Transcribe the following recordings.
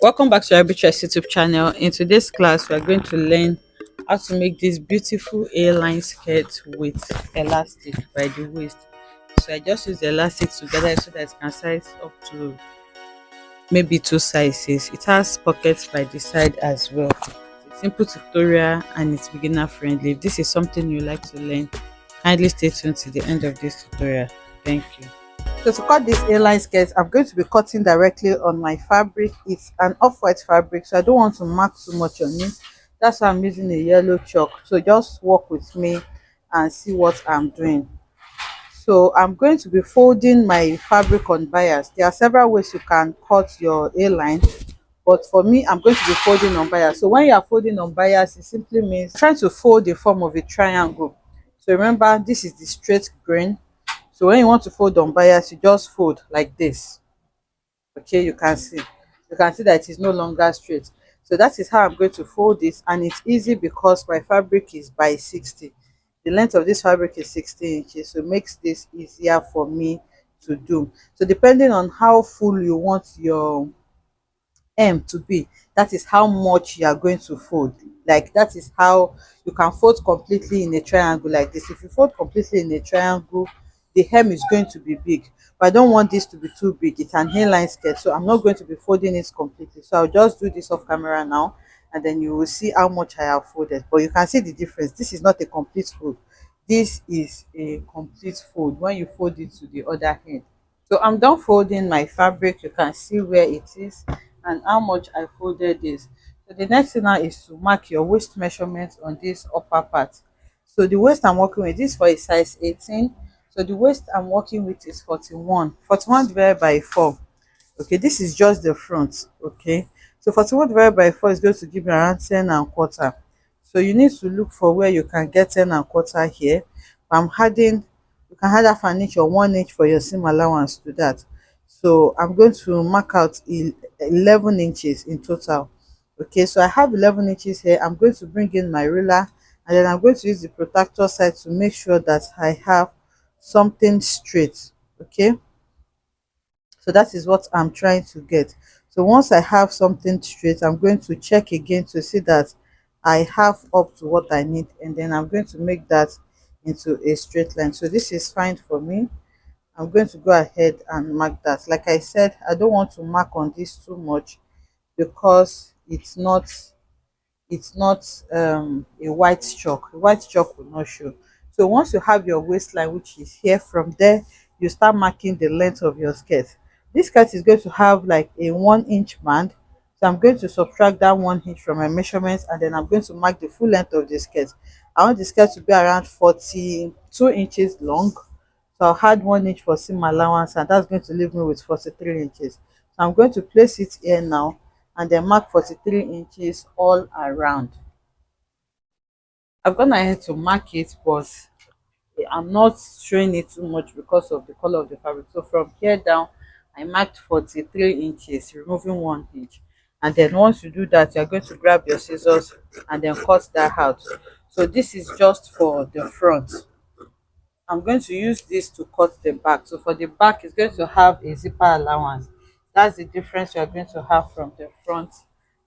Welcome back to Arbitress YouTube channel. In today's class, we are going to learn how to make this beautiful A-line skirt with elastic by the waist. So I just use the elastic together so that it can size up to maybe two sizes. It has pockets by the side as well. It's a simple tutorial and it's beginner friendly. If this is something you like to learn, kindly stay tuned to the end of this tutorial. Thank you. So to cut this A-line skirt, I'm going to be cutting directly on my fabric. It's an off-white fabric, so I don't want to mark too much on it. That's why I'm using a yellow chalk. So just work with me and see what I'm doing. So I'm going to be folding my fabric on bias. There are several ways you can cut your A-line, but for me, I'm going to be folding on bias. So when you are folding on bias, it simply means trying to fold the form of a triangle. So remember, this is the straight grain. So when you want to fold on bias, you just fold like this. Okay, you can see that it is no longer straight. So that is how I'm going to fold this, and it's easy because my fabric is by 60. The length of this fabric is 60 inches, so it makes this easier for me to do. So depending on how full you want your to be, that is how much you are going to fold. Like that is how you can fold completely in a triangle like this. If you fold completely in a triangle, the hem is going to be big, but I don't want this to be too big. It's an hairline skirt, so I'm not going to be folding it completely. So I'll just do this off camera now, and then you will see how much I have folded. But you can see the difference. This is not a complete fold. This is a complete fold when you fold it to the other end. So I'm done folding my fabric. You can see where it is and how much I folded this. So the next thing now is to mark your waist measurement on this upper part. So the waist I'm working with is for a size 18. So the waist I'm working with is 41. 41 divided by 4. Okay, this is just the front. Okay, so 41 divided by 4 is going to give you around 10 and quarter. So you need to look for where you can get 10 and quarter here. I'm adding, you can add half an inch or 1 inch for your seam allowance to that. So I'm going to mark out 11 inches in total. Okay, so I have 11 inches here. I'm going to bring in my ruler, and then I'm going to use the protractor side to make sure that I have something straight. Okay, so that is what I'm trying to get. So once I have something straight, I'm going to check again to see that I have up to what I need, and then I'm going to make that into a straight line. So this is fine for me. I'm going to go ahead and mark that. Like I said, I don't want to mark on this too much because it's not a white chalk. A white chalk will not show. So once you have your waistline, which is here, from there you start marking the length of your skirt. This skirt is going to have like a 1 inch band, so I'm going to subtract that 1 inch from my measurements, and then I'm going to mark the full length of the skirt. I want the skirt to be around 42 inches long, so I'll add 1 inch for seam allowance, and that's going to leave me with 43 inches. So I'm going to place it here now, and then mark 43 inches all around. I've gone ahead to mark it, but I'm not showing it too much because of the color of the fabric. So from here down, I marked 43 inches, removing 1 inch. And then once you do that, you're going to grab your scissors and then cut that out. So this is just for the front. I'm going to use this to cut the back. So for the back, it's going to have a zipper allowance. That's the difference you're going to have from the front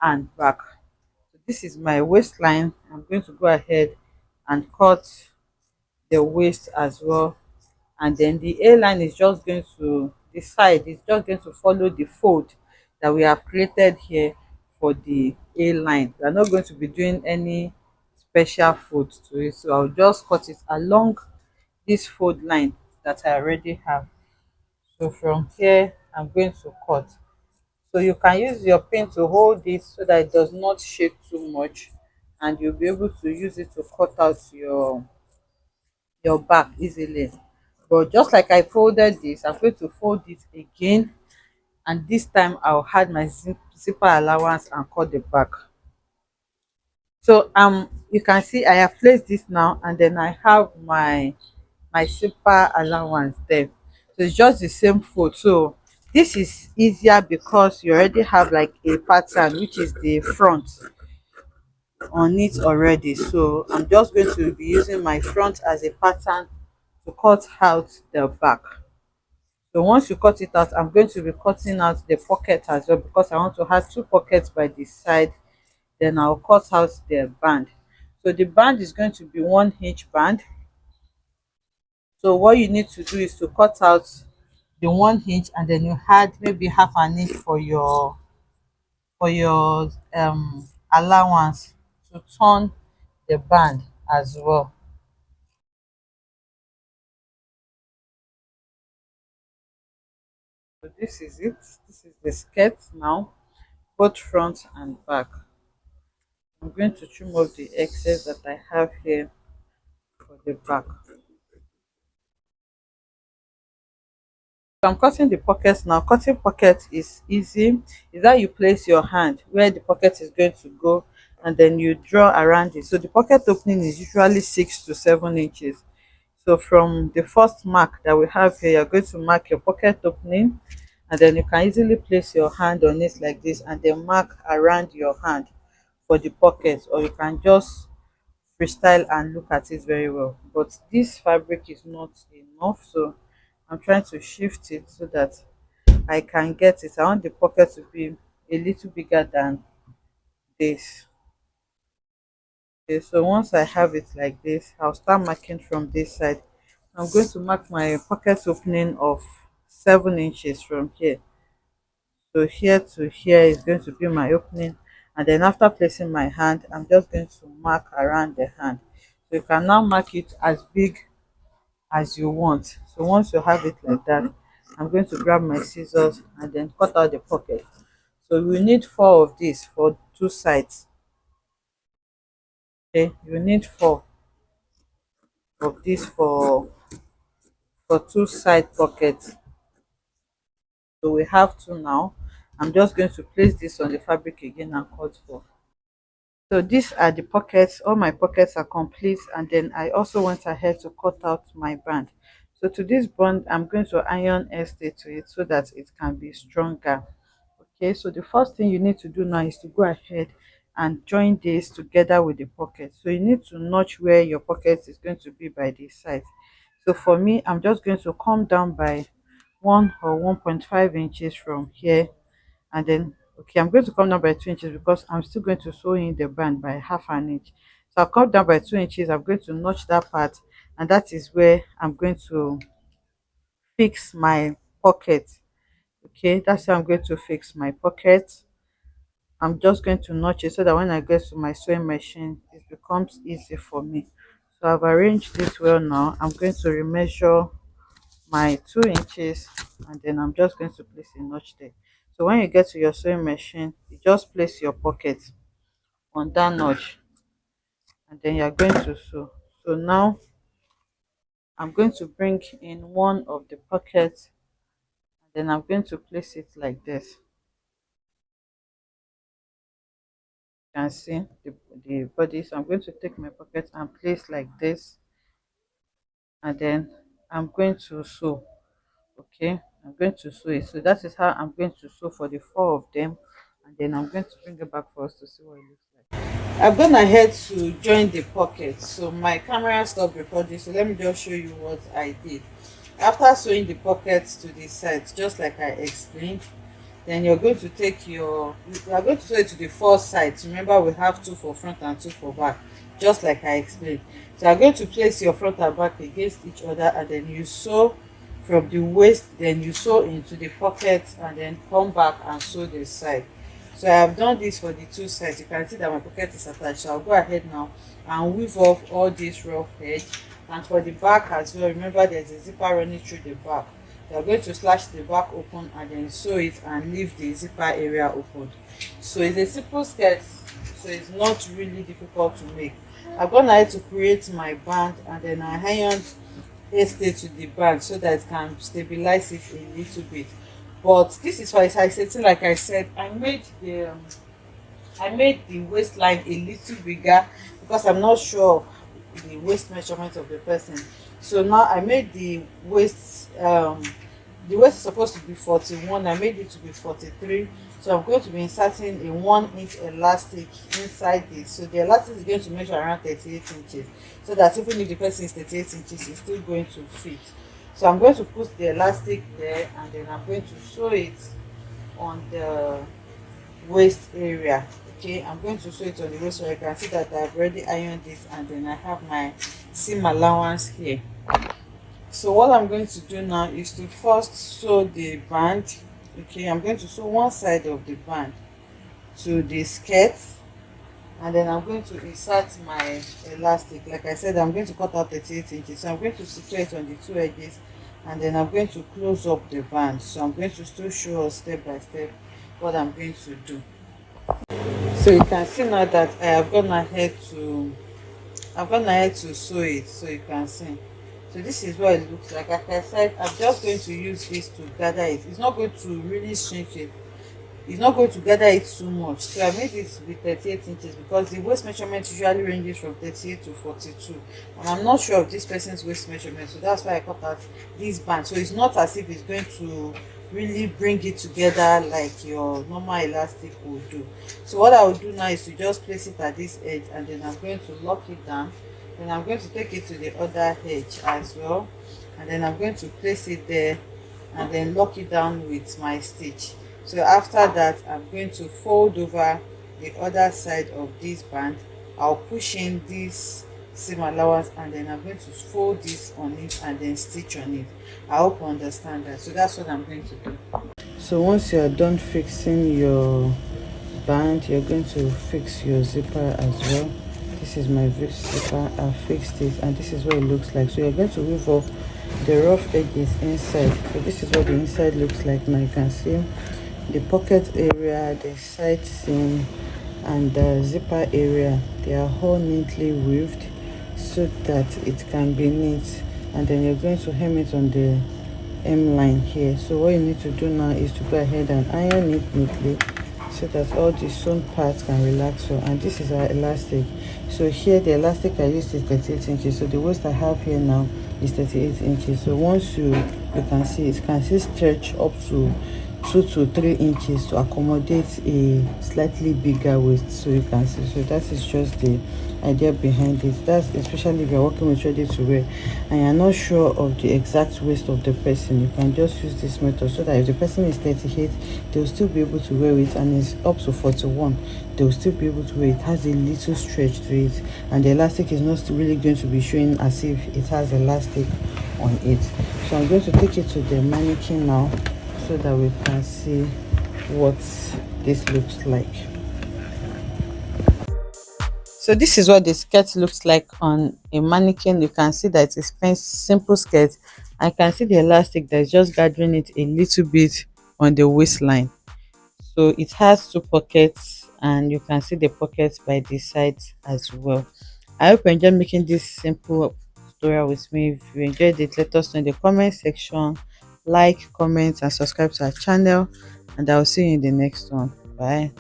and back. So this is my waistline. I'm going to go ahead and cut the waist as well, and then the A line is just going to, the side is just going to follow the fold that we have created here for the A line. We are not going to be doing any special fold to it, so I'll just cut it along this fold line that I already have. So from here I'm going to cut. So you can use your pin to hold it so that it does not shake too much, and you'll be able to use it to cut out your back easily. But just like I folded this, I'm going to fold it again, and this time I'll add my zipper allowance and cut the back. So you can see I have placed this now, and then I have my zipper allowance there. So it's just the same fold. So this is easier because you already have like a pattern, which is the front on it already. So I'm just going to be using my front as a pattern to cut out the back. So once you cut it out, I'm going to be cutting out the pocket as well, because I want to have two pockets by the side. Then I'll cut out the band. So the band is going to be 1 inch band. So what you need to do is to cut out the 1 inch, and then you add maybe half an inch for your allowance to turn the band as well. So this is it. This is the skirt now, both front and back. I'm going to trim off the excess that I have here for the back. So I'm cutting the pockets now. Cutting pocket is easy. Is that you place your hand where the pocket is going to go, and then you draw around it. So the pocket opening is usually 6 to 7 inches. So from the first mark that we have here, you're going to mark your pocket opening, and then you can easily place your hand on it like this, and then mark around your hand for the pocket, or you can just freestyle and look at it very well. But this fabric is not enough, so I'm trying to shift it so that I can get it. I want the pocket to be a little bigger than this. Okay, so once I have it like this, I'll start marking from this side. I'm going to mark my pocket opening of 7 inches from here. So here to here is going to be my opening, and then after placing my hand, I'm just going to mark around the hand. So you can now mark it as big as you want. So once you have it like that, I'm going to grab my scissors and then cut out the pocket. So we need 4 of these for 2 sides. Okay, you need 4 of these for 2 side pockets. So we have 2 now. I'm just going to place this on the fabric again and cut 4. So these are the pockets. All my pockets are complete, and then I also went ahead to cut out my band. So to this band, I'm going to iron stay to it so that it can be stronger. Okay, so the first thing you need to do now is to go ahead and join this together with the pocket. So you need to notch where your pocket is going to be by this side. So for me, I'm just going to come down by 1 or 1.5 inches from here, and then okay, I'm going to come down by 2 inches because I'm still going to sew in the band by half an inch. So I'll come down by 2 inches. I'm going to notch that part, and that is where I'm going to fix my pocket. Okay, that's how I'm going to fix my pocket. I'm just going to notch it so that when I get to my sewing machine, it becomes easy for me. So I've arranged this well now. I'm going to remeasure my 2 inches, and then I'm just going to place a notch there. So when you get to your sewing machine, you just place your pocket on that notch, and then you're going to sew. So now I'm going to bring in one of the pockets, and then I'm going to place it like this. You can see the body. So I'm going to take my pocket and place like this, and then I'm going to sew. Okay, I'm going to sew it. So that is how I'm going to sew for the 4 of them, and then I'm going to bring it back for us to see what it looks like. I've gone ahead to join the pocket, so my camera stopped recording, so let me just show you what I did. After sewing the pockets to the sides, just like I explained, then you're going to take you are going to sew it to the 4 sides. Remember, we have 2 for front and 2 for back, just like I explained. So you're going to place your front and back against each other, and then you sew from the waist, then you sew into the pocket, and then come back and sew the side. So I have done this for the 2 sides. You can see that my pocket is attached, so I'll go ahead now and weave off all this rough edge. And for the back as well, remember there's a zipper running through the back. You are going to slash the back open and then sew it and leave the zipper area open. So it's a simple skirt, so it's not really difficult to make. I've gone ahead to create my band, and then I ironed a stay to the band so that it can stabilize it a little bit. But this is why I said, like I said, I made the waistline a little bigger because I'm not sure of the waist measurement of the person. So now I made the waist is supposed to be 41. I made it to be 43. So I'm going to be inserting a 1 inch elastic inside this. So the elastic is going to measure around 38 inches. So that even if the person is 38 inches, it's still going to fit. So I'm going to put the elastic there, and then I'm going to sew it on the waist area. Okay, I'm going to sew it on the waist so you can see that I've already ironed this, and then I have my seam allowance here. So what I'm going to do now is to first sew the band. Okay, I'm going to sew one side of the band to the skirt, and then I'm going to insert my elastic. Like I said, I'm going to cut out 38 inches, so I'm going to secure it on the two edges, and then I'm going to close up the band. So I'm going to still show us step by step what I'm going to do. So you can see now that I've gone ahead to sew it, so you can see. So this is what it looks like. Like I said, I'm just going to use this to gather it. It's not going to really shrink it. It's not going to gather it too much. So I made it with 38 inches because the waist measurement usually ranges from 38 to 42, and I'm not sure of this person's waist measurement, so that's why I cut out this band. So it's not as if it's going to really bring it together like your normal elastic will do. So what I will do now is to just place it at this edge, and then I'm going to lock it down. Then I'm going to take it to the other edge as well, and then I'm going to place it there, and then lock it down with my stitch. So after that, I'm going to fold over the other side of this band. I'll push in this seam allowance, and then I'm going to fold this on it and then stitch on it. I hope you understand that. So that's what I'm going to do. So once you are done fixing your band, you're going to fix your zipper as well. This is my zipper. I fixed it, and this is what it looks like. So you're going to remove off the rough edges inside. So this is what the inside looks like. Now you can see the pocket area, the side seam, and the zipper area. They are all neatly weaved so that it can be neat, and then you're going to hem it on the hem line here. So what you need to do now is to go ahead and iron it neatly so that all the sewn parts can relax well. And this is our elastic. So here the elastic I used is 38 inches, so the waist I have here now is 38 inches. So once you can see, it can still stretch up to 2 to 3 inches to accommodate a slightly bigger waist. So you can see, so that is just the idea behind it. That's especially if you're working with ready to wear and you're not sure of the exact waist of the person, you can just use this method so that if the person is 38, they'll still be able to wear it, and it's up to 41, they'll still be able to wear it. It has a little stretch to it, and the elastic is not really going to be showing as if it has elastic on it. So I'm going to take it to the mannequin now so that we can see what this looks like. So this is what the skirt looks like on a mannequin. You can see that it's a simple skirt. I can see the elastic that's just gathering it a little bit on the waistline. So it has two pockets, and you can see the pockets by the sides as well. I hope you enjoyed making this simple tutorial with me. If you enjoyed it, let us know in the comment section. Like, comment, and subscribe to our channel, and I'll see you in the next one. Bye.